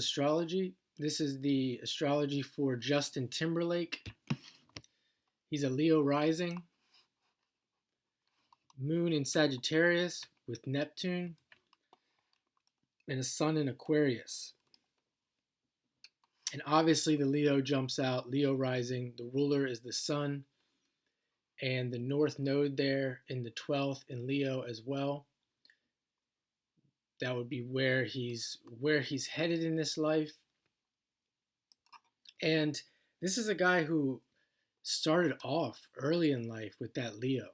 Astrology. This is the astrology for Justin Timberlake. He's a Leo rising, moon in Sagittarius with Neptune, and a sun in Aquarius. And obviously, the Leo jumps out. Leo rising. The ruler is the sun, and the North Node there in the 12th in Leo as well. That would be where he's headed in this life. And this is a guy who started off early in life with that Leo.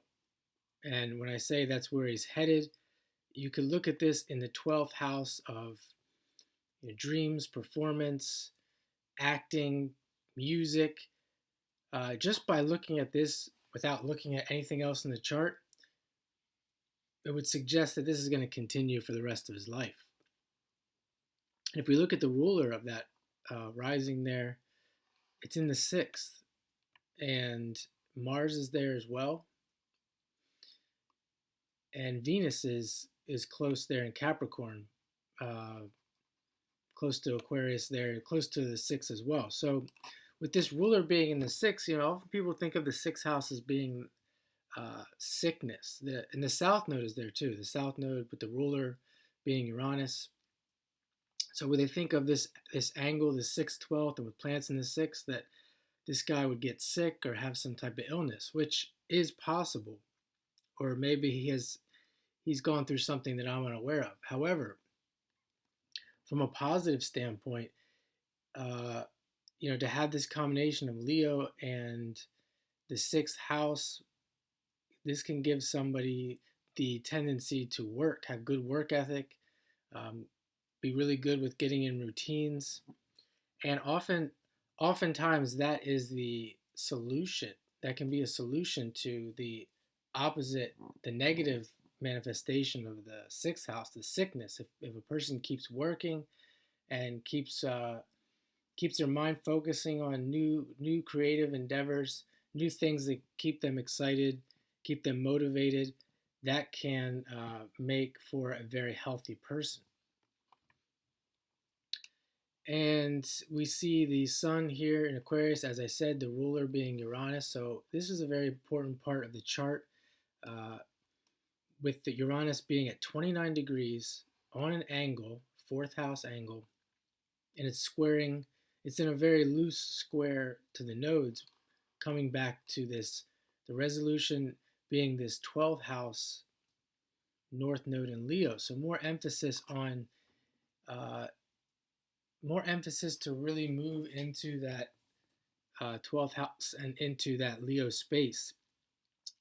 And when I say that's where he's headed, you could look at this in the 12th house of dreams, performance, acting, music. Just by looking at this without looking at anything else in the chart, it would suggest that this is going to continue for the rest of his life. And if we look at the ruler of that rising there, it's in the 6th. And Mars is there as well. And Venus is close there in Capricorn, close to Aquarius there, close to the 6th as well. So with this ruler being in the 6th, often people think of the 6th house as being sickness. And the South Node is there too. The South Node with the ruler being Uranus. So when they think of this angle, the 6th, 12th, and with planets in the 6th, that this guy would get sick or have some type of illness, which is possible. Or maybe he's gone through something that I'm unaware of. However, from a positive standpoint, to have this combination of Leo and the 6th house, this can give somebody the tendency to work, have good work ethic, be really good with getting in routines, and oftentimes that is the solution. That can be a solution to the opposite, the negative manifestation of the 6th house, the sickness. If a person keeps working and keeps their mind focusing on new creative endeavors, new things that keep them excited, keep them motivated, that can make for a very healthy person. And we see the sun here in Aquarius, as I said, the ruler being Uranus. So this is a very important part of the chart, with the Uranus being at 29 degrees on an angle, 4th house angle, and it's in a very loose square to the nodes, coming back to this, the resolution being this 12th house North Node in Leo. So more emphasis to really move into that 12th house and into that Leo space.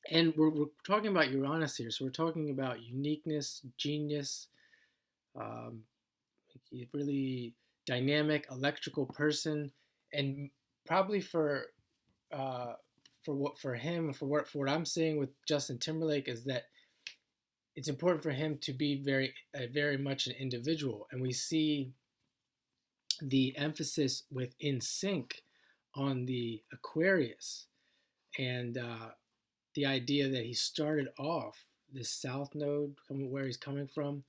And we're talking about Uranus here, so we're talking about uniqueness, genius, really dynamic, electrical person, and probably for what I'm seeing with Justin Timberlake is that it's important for him to be very much an individual, and we see the emphasis with in sync on the Aquarius, and the idea that he started off this South Node, where he's coming from,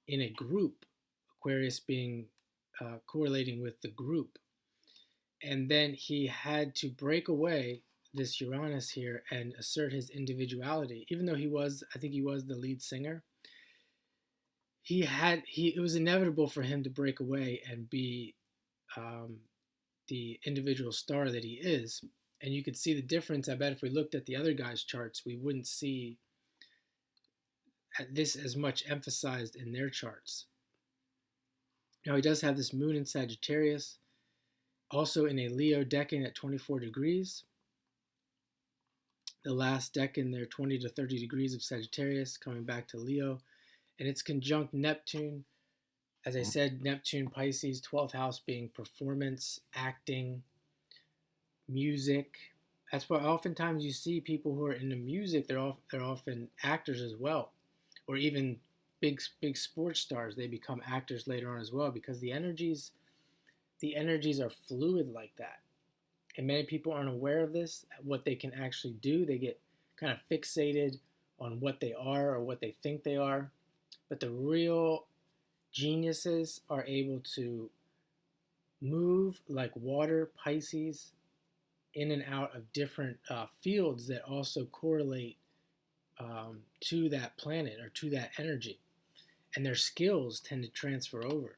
in a group, Aquarius being correlating with the group. And then he had to break away this Uranus here and assert his individuality. Even though I think he was the lead singer, it was inevitable for him to break away and be the individual star that he is. And you could see the difference. I bet if we looked at the other guys' charts, we wouldn't see this as much emphasized in their charts. Now, he does have this moon in Sagittarius, also in a Leo decan at 24 degrees. The last decan there, 20 to 30 degrees of Sagittarius, coming back to Leo. And it's conjunct Neptune. As I said, Neptune, Pisces, 12th house being performance, acting, music. That's why oftentimes you see people who are into music, they're often actors as well, or even big sports stars. They become actors later on as well, because the energies are fluid like that, and many people aren't aware of this, what they can actually do. They get kind of fixated on what they are or what they think they are, but the real geniuses are able to move like water, Pisces, in and out of different fields that also correlate to that planet or to that energy. And their skills tend to transfer over.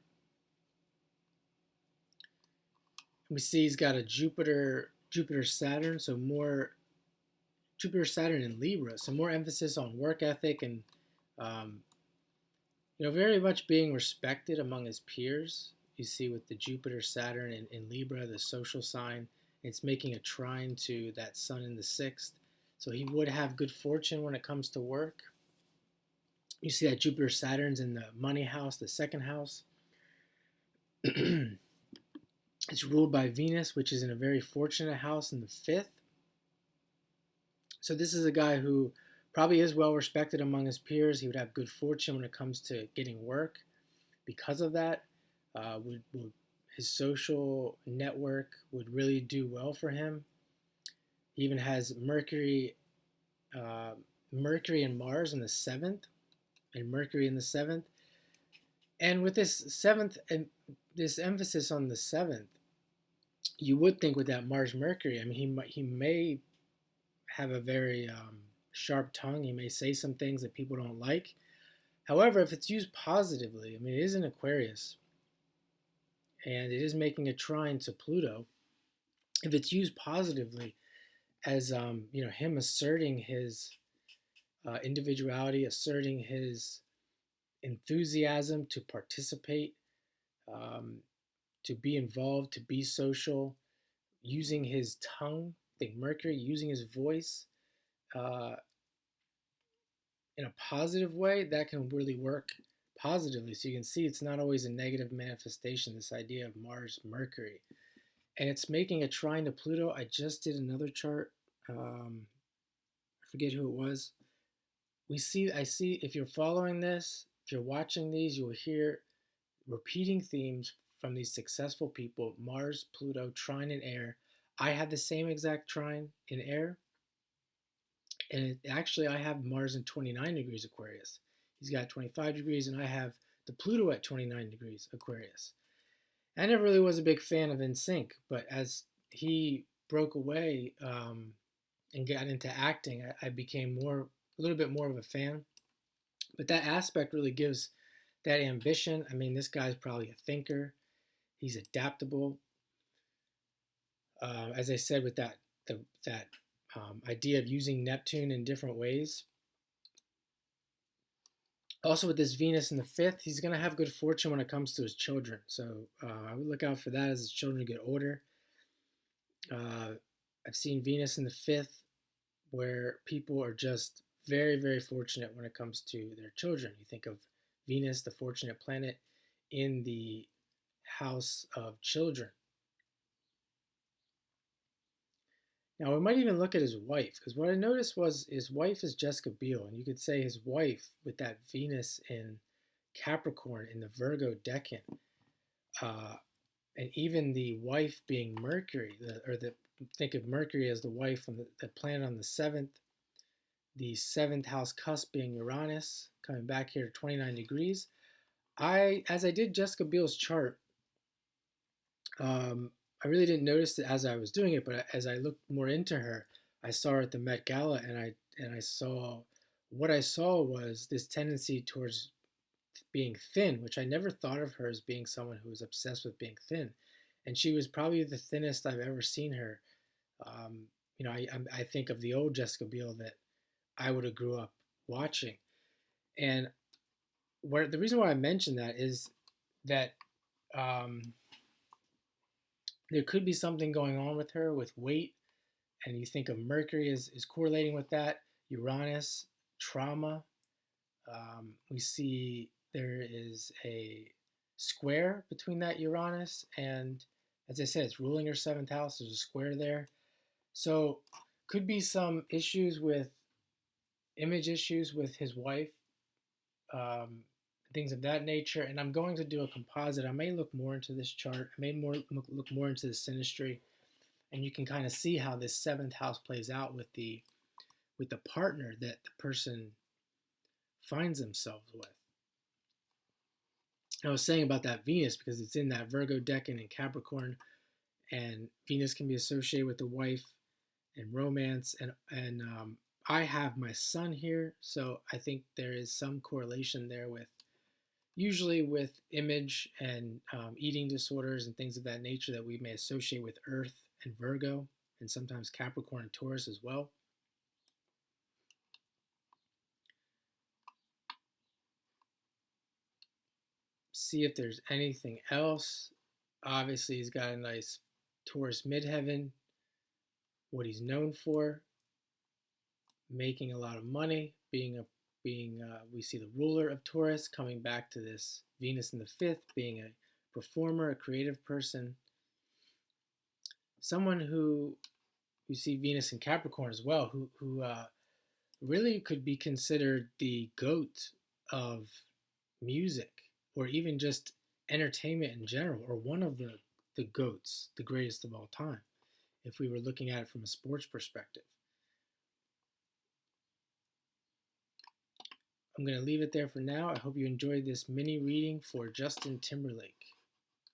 We see he's got a Jupiter Saturn, so more Jupiter Saturn in Libra, so more emphasis on work ethic and um, very much being respected among his peers. You see with the Jupiter Saturn in Libra, the social sign, it's making a trine to that Sun in the sixth. So he would have good fortune when it comes to work. You see that Jupiter Saturn's in the money house, the second house. It's ruled by Venus, which is in a very fortunate house in the fifth. So this is a guy who probably is well respected among his peers. He would have good fortune when it comes to getting work. Because of that, his social network would really do well for him. He even has Mercury and Mars in the seventh, and Mercury in the seventh. And with this seventh and this emphasis on the seventh, you would think with that Mars Mercury, I mean, he may have a very sharp tongue. He may say some things that people don't like. However, if it's used positively, I mean, it is an Aquarius, and it is making a trine to Pluto. If it's used positively, as him asserting his individuality, asserting his enthusiasm to participate, um, to be involved, to be social, using his tongue. I think Mercury using his voice uh, in a positive way, that can really work positively. So you can see it's not always a negative manifestation, this idea of Mars Mercury. And it's making a trine to Pluto. I just did another chart. I forget who it was. I see if you're following this, if you're watching these, you'll hear repeating themes from these successful people: Mars, Pluto, trine in air. I had the same exact trine in air. And actually, I have Mars in 29 degrees Aquarius. He's got 25 degrees, and I have the Pluto at 29 degrees Aquarius. I never really was a big fan of NSYNC, but as he broke away and got into acting, I became a little bit more of a fan. But that aspect really gives that ambition. I mean, this guy's probably a thinker. He's adaptable. As I said, with that idea of using Neptune in different ways. Also, with this Venus in the fifth, he's going to have good fortune when it comes to his children. So I would look out for that as his children get older. I've seen Venus in the fifth where people are just very, very fortunate when it comes to their children. You think of Venus, the fortunate planet, in the house of children. Now, we might even look at his wife, because what I noticed was his wife is Jessica Biel, and you could say his wife, with that Venus in Capricorn in the Virgo decan, and even the wife being Mercury, think of Mercury as the wife on the planet on the seventh house cusp being Uranus, coming back here to 29 degrees. As I did Jessica Biel's chart, I really didn't notice it as I was doing it, but as I looked more into her, I saw her at the Met Gala, and I saw what I saw was this tendency towards being thin, which I never thought of her as being someone who was obsessed with being thin, and she was probably the thinnest I've ever seen her. I think of the old Jessica Biel that I would have grew up watching, and the reason why I mention that is that um, there could be something going on with her with weight, and you think of Mercury is correlating with that. Uranus, trauma. We see there is a square between that Uranus and, as I said, it's ruling her seventh house. There's a square there. So could be some image issues with his wife, things of that nature. And I'm going to do a composite. I may look more into this chart. I may look more into the synastry, and you can kind of see how this seventh house plays out with the partner that the person finds themselves with. I was saying about that Venus because it's in that Virgo decan and Capricorn, and Venus can be associated with the wife and romance, and I have my sun here, so I think there is some correlation there with usually with image and eating disorders and things of that nature that we may associate with Earth and Virgo, and sometimes Capricorn and Taurus as well. See if there's anything else. Obviously, he's got a nice Taurus midheaven. What he's known for, making a lot of money, we see the ruler of Taurus coming back to this Venus in the fifth, being a performer, a creative person, someone who you see Venus in Capricorn as well, who really could be considered the goat of music or even just entertainment in general, or one of the goats, the greatest of all time, if we were looking at it from a sports perspective. I'm going to leave it there for now. I hope you enjoyed this mini reading for Justin Timberlake.